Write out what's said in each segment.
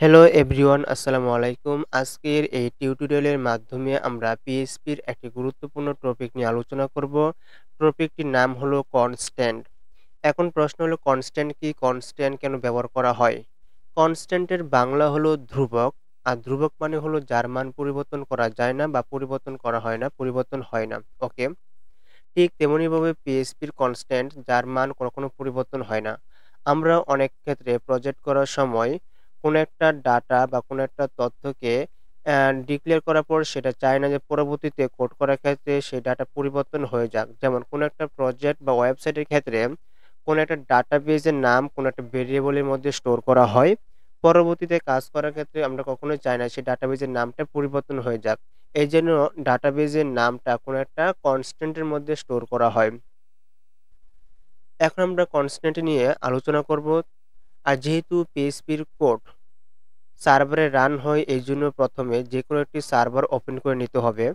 Hello everyone, আসসালামু আলাইকুম। আজকের এই টিউটোরিয়ালের মাধ্যমে আমরা পিএইচপির একটি গুরুত্বপূর্ণ টপিক নিয়ে আলোচনা করব। টপিকটির নাম হলো কনস্ট্যান্ট। এখন প্রশ্ন হলো কনস্ট্যান্ট কি? কনস্ট্যান্ট কেন ব্যবহার করা হয়? কনস্ট্যান্টের বাংলা হলো ধ্রুবক। আর ধ্রুবক মানে হলো যার মান পরিবর্তন করা যায় না বা পরিবর্তন করা হয় না, পরিবর্তন হয় না। ওকে? ঠিক তেমনিভাবে পিএইচপির কনস্ট্যান্ট যার মান কখনো পরিবর্তন হয় না। আমরা অনেক ক্ষেত্রে প্রজেক্ট করার সময় কোনো একটা ডাটা বা কোনো একটা তথ্যকে ডিক্লেয়ার করার পর সেটা চায় না যে পরবর্তীতে কোড করার ক্ষেত্রে সেই ডাটা পরিবর্তন হয়ে যাক। যেমন কোনো একটা প্রজেক্ট বা ওয়েবসাইটের ক্ষেত্রে কোনো একটা ডাটাবেজের নাম কোনো একটা ভেরিয়েবলের মধ্যে স্টোর করা হয়। পরবর্তীতে কাজ করার ক্ষেত্রে আমরা কখনোই চাই না সেই ডাটাবেজের নামটা পরিবর্তন হয়ে যাক। এইজন্য ডাটাবেজের নামটা কোনো একটা কনস্ট্যান্ট এর মধ্যে স্টোর করা হয়। এখন আমরা কনস্ট্যান্ট নিয়ে আলোচনা করব। আর যেহেতু পিএইচপির কোড সার্ভারে রান হয়, এইজন্য প্রথমে যেকোনো একটি সার্ভার ওপেন করে নিতে হবে।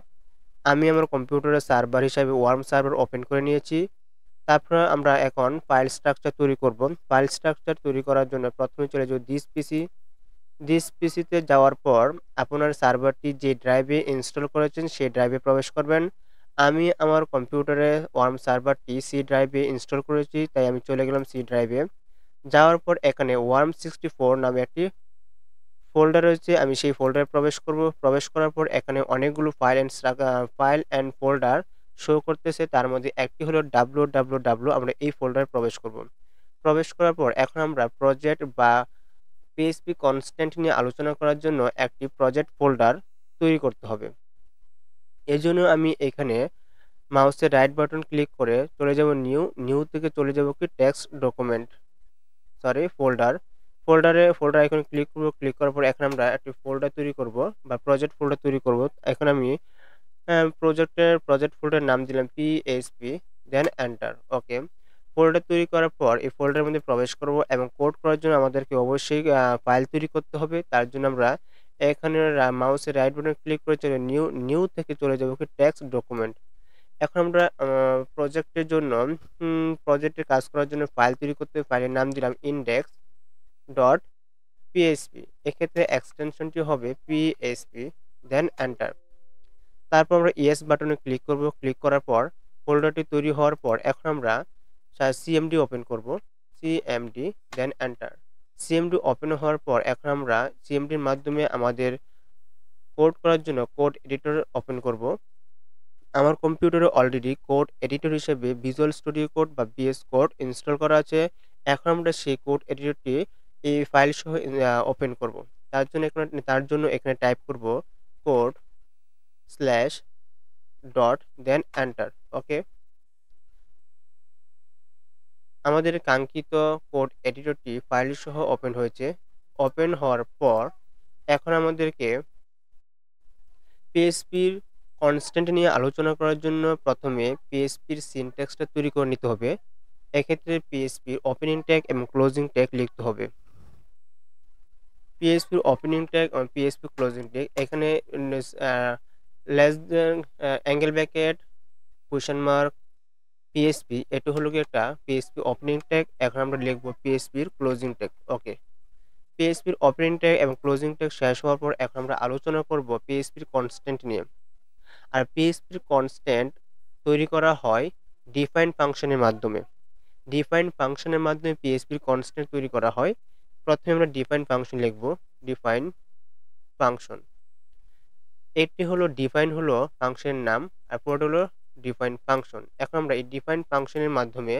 আমি আমার কম্পিউটারের সার্ভার হিসাবে ওয়ার্ম সার্ভার ওপেন করে নিয়েছি। তারপর আমরা এখন ফাইল স্ট্রাকচার তৈরি করব। ফাইল স্ট্রাকচার তৈরি করার জন্য প্রথমে চলে যাব দিস পিসিতে যাওয়ার পর আপনার সার্ভারটি যে ড্রাইভে ইনস্টল করেছেন সেই ড্রাইভে প্রবেশ করবেন। আমি আমার কম্পিউটারে ওয়ার্ম সার্ভারটি সি ড্রাইভে ইনস্টল করেছি, তাই আমি চলে গেলাম সি ড্রাইভে। যাওয়ার পর এখানে ওয়ার্ম64 নামে একটি ফোল্ডার রয়েছে, আমি সেই ফোল্ডারে প্রবেশ করব। প্রবেশ করার পর এখানে অনেকগুলো ফাইল অ্যান্ড ফোল্ডার শো করতেছে। তার মধ্যে একটি হলো www, আমরা এই ফোল্ডারে প্রবেশ করব। প্রবেশ করার পর এখন আমরা প্রজেক্ট বা পিএইচপি কনস্ট্যান্ট নিয়ে আলোচনা করার জন্য একটি প্রজেক্ট ফোল্ডার তৈরি করতে হবে। এজন্য আমি এখানে মাউসের রাইট বাটন ক্লিক করে চলে যাব নিউ থেকে চলে যাব কি টেক্সট ডকুমেন্ট, ফোল্ডার। ফোল্ডার আইকনে ক্লিক করব। ক্লিক করার পর এখন আমরা একটি ফোল্ডার তৈরি করব বা প্রজেক্ট ফোল্ডার তৈরি করব। এখন আমি প্রজেক্ট ফোল্ডারের নাম দিলাম পিএইচপি, দেন এন্টার। ওকে। ফোল্ডার তৈরি করার পর এই ফোল্ডারের মধ্যে প্রবেশ করব এবং কোড করার জন্য আমাদেরকে অবশ্যই ফাইল তৈরি করতে হবে। তার জন্য আমরা এখানে মাউসের রাইট বাটন ক্লিক করে চলে নিউ থেকে চলে যাব কি টেক্সট ডকুমেন্ট। এখন আমরা প্রজেক্টের জন্য প্রজেক্টের কাজ করার জন্য ফাইল তৈরি করতে ফাইলের নাম দিলাম index.php। এক্ষেত্রে এক্সটেনশনটি হবে পিএইচপি, দেন এন্টার। তারপর আমরা ইয়েস বাটনে ক্লিক করব। ক্লিক করার পর ফোল্ডারটি তৈরি হওয়ার পর এখন আমরা সিএমডি ওপেন করব। CMD, then enter. CMD open হওয়ার পর এখন আমরা সিএমডির মাধ্যমে আমাদের কোড করার জন্য কোড এডিটর ওপেন করব। আমার কম্পিউটারে অলরেডি কোড এডিটর হিসেবে ভিজুয়াল স্টুডিও কোড বা ভিএস কোড ইনস্টল করা আছে। এখন আমরা সেই কোড এডিটরটি এই ফাইল সহ ওপেন করব। তার জন্য এখানে টাইপ করব code slash dot then enter. Okay. আমাদের কাঙ্ক্ষিত কোড এডিটরটি ফাইল সহ ওপেন হয়েছে। ওপেন হওয়ার পর এখন আমাদেরকে পিএইচপির কনস্ট্যান্ট নিয়ে আলোচনা করার জন্য প্রথমে পিএইচপির সিনট্যাক্সটা তৈরি করে নিতে হবে। এক্ষেত্রে পিএইচপির ওপেনিং ট্যাগ এবং ক্লোজিং ট্যাগ লিখতে হবে। পিএইচপির ওপেনিং ট্যাগ এবং পিএইচপি ক্লোজিং ট্যাগ এখানে less than angle bracket question mark PHP, এটা হলো কি একটা পিএইচপি ওপেনিং ট্যাগ। এখন আমরা লিখব পিএইচপির ক্লোজিং ট্যাগ। ওকে। পিএইচপির ওপেনিং ট্যাগ এবং ক্লোজিং ট্যাগ শেষ হওয়ার পর এখন আমরা আলোচনা করব পিএইচপির কনস্ট্যান্ট নিয়ে। আর পিএইচপির কনস্ট্যান্ট তৈরি করা হয় ডিফাইন ফাংশনের মাধ্যমে। ডিফাইন ফাংশনের মাধ্যমে পিএইচপির কনস্ট্যান্ট তৈরি করা হয়। প্রথমে আমরা ডিফাইন ফাংশন লিখব। ডিফাইন ফাংশন, এটি হলো ডিফাইন হলো ফাংশনের নাম, আর পুরোটা হলো ডিফাইন ফাংশন। এখন আমরা এই ডিফাইন ফাংশনের মাধ্যমে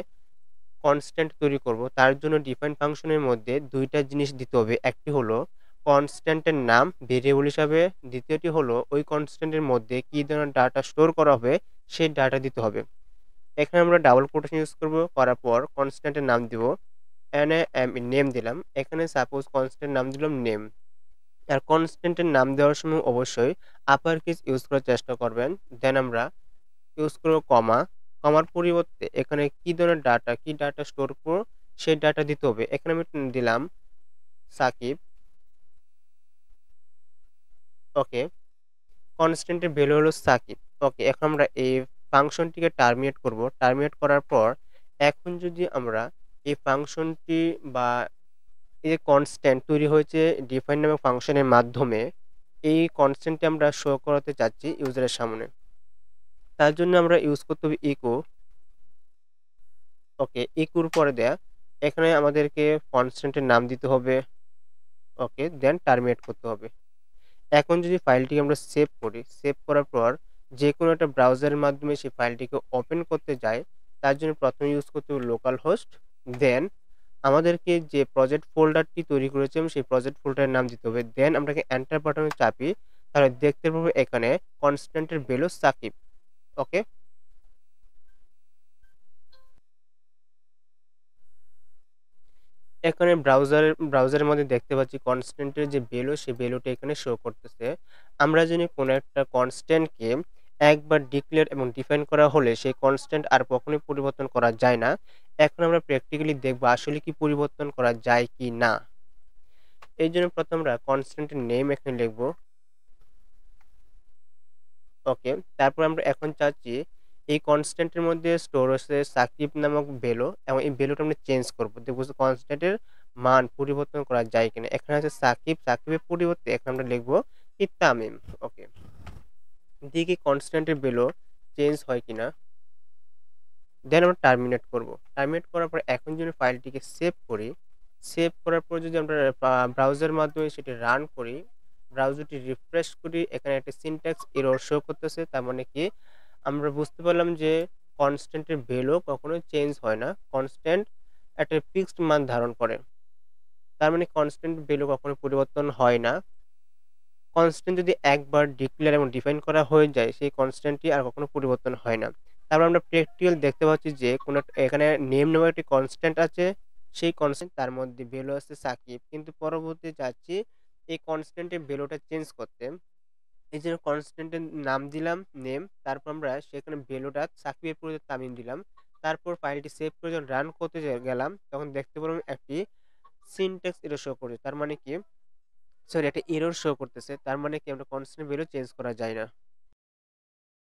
কনস্ট্যান্ট তৈরি করব। তার জন্য ডিফাইন ফাংশনের মধ্যে দুইটা জিনিস দিতে হবে। একটি হলো কনস্ট্যান্টের নাম ভেরিয়েবল হিসাবে, দ্বিতীয়টি হলো ওই কনস্ট্যান্টের মধ্যে কি ধরনের ডাটা স্টোর করা হবে সেই ডাটা দিতে হবে। এখানে আমরা ডাবল কোটেশন ইউজ করব। করার পর কনস্ট্যান্টের নাম দিব নেম দিলাম। এখানে সাপোজ কনস্ট্যান্ট নাম দিলাম নেম। আর কনস্ট্যান্টের নাম দেওয়ার সময় অবশ্যই আপার কেস ইউজ করার চেষ্টা করবেন। দেন আমরা ইউজ করব কমা। কমার পরিবর্তে এখানে কি ধরনের কি ডাটা স্টোর করব সেই ডাটা দিতে হবে। এখানে আমি দিলাম সাকিব। ওকে। কনস্ট্যান্টের ভ্যালু হলো সাকিব। ওকে। এখন আমরা এই ফাংশনটিকে টার্মিনেট করব। টার্মিনেট করার পর এখন যদি আমরা এই ফাংশনটি বা এই যে কনস্ট্যান্ট তৈরি হয়েছে ডিফাইন নামক ফাংশনের মাধ্যমে। এই কনস্ট্যান্টটি আমরা শো করাতে চাচ্ছি ইউজারের সামনে। তার জন্য আমরা ইউজ করতে হবে ইকো। ওকে, ইকোর পরে দেয়া এখানে আমাদেরকে কনস্ট্যান্টের নাম দিতে হবে। ওকে, দেন টার্মিনেট করতে হবে। এখন যদি ফাইলটি আমরা সেভ করি, সেভ করার পর যেকোনো একটা ব্রাউজারের মাধ্যমে সেই ফাইলটিকে ওপেন করতে যাই, তার জন্য প্রথমে ইউজ করতে হবে লোকাল হোস্ট। দেন আমাদেরকে যে প্রজেক্ট ফোল্ডারটি তৈরি করেছিলাম সেই প্রজেক্ট ফোল্ডারের নাম দিতে হবে। দেন আমরাকে এন্টার বাটনে চাপি, তাহলে দেখতে পাবো এখানে কনস্ট্যান্টের ভ্যালু সাকিব। ওকে, এখানে ব্রাউজারের মধ্যে দেখতে পাচ্ছি কনস্ট্যান্টের যে ভ্যালু সেই ভ্যালুটা এখানে শো করতেছে। আমরা জানি কোনো একটা কনস্ট্যান্টকে একবার ডিক্লেয়ার এবং ডিফাইন করা হলে সেই কনস্ট্যান্ট আর কখনোই পরিবর্তন করা যায় না। এখন আমরা প্র্যাকটিক্যালি দেখব আসলে কি পরিবর্তন করা যায় কি না। এই জন্য প্রথমে আমরা কনস্ট্যান্টের নেম এখানে লিখব। ওকে, তারপর আমরা এখন চাচ্ছি এই কনস্ট্যান্টের মধ্যে স্টোর হচ্ছে সাকিব নামক ভ্যালু এবং এই ভ্যালুটা আমরা চেঞ্জ করব। দেখব যে কনস্ট্যান্টের মান পরিবর্তন করা যায় কিনা। এখানে আছে সাকিব, সাকিবের পরিবর্তে এখানে আমরা লিখব কি তামিম। ওকে, দেখি কনস্ট্যান্টের ভ্যালু চেঞ্জ হয় কিনা। দেন আমরা টার্মিনেট করব। টার্মিনেট করার পর এখন যদি ফাইলটিকে সেভ করি, সেভ করার পর যদি আমরা ব্রাউজার মাধ্যমে সেটি রান করি, ব্রাউজারটি রিফ্রেশ করি, এখানে একটা সিনট্যাক্স এরর শো করতেছে। তার মানে কি আমরা বুঝতে পারলাম যে কনস্ট্যান্টের ভ্যালু কখনোই চেঞ্জ হয় না। কনস্ট্যান্ট একটা ফিক্সড মান ধারণ করে। তার মানে কনস্ট্যান্ট ভ্যালু কখনো পরিবর্তন হয় না। কনস্ট্যান্ট যদি একবার ডিক্লেয়ার এবং ডিফাইন করা হয়ে যায়, সেই কনস্ট্যান্টটি আর কখনো পরিবর্তন হয় না। তারপর আমরা প্র্যাকটিক্যাল দেখতে পাচ্ছি যে কোনো এখানে নেম নামে একটি কনস্ট্যান্ট আছে। সেই কনস্ট্যান্ট তার মধ্যে ভ্যালু আছে সাকিব। কিন্তু পরবর্তীতে চাচ্ছি এই কনস্ট্যান্টের ভ্যালুটা চেঞ্জ করতে। এইজন্য কনস্ট্যান্টের নাম দিলাম নেম। তারপর আমরা সেখানে ভ্যালুটা সাকিবের পরিবর্তে তামিম দিলাম। তারপর ফাইলটি সেভ করে যখন রান করতে গেলাম, তখন দেখতে পেলাম একটি সিনট্যাক্স এরর শো করছে। তার মানে কি, সরি, একটা এরর শো করতেছে। তার মানে কি আমরা কনস্ট্যান্ট ভ্যালু চেঞ্জ করা যায় না।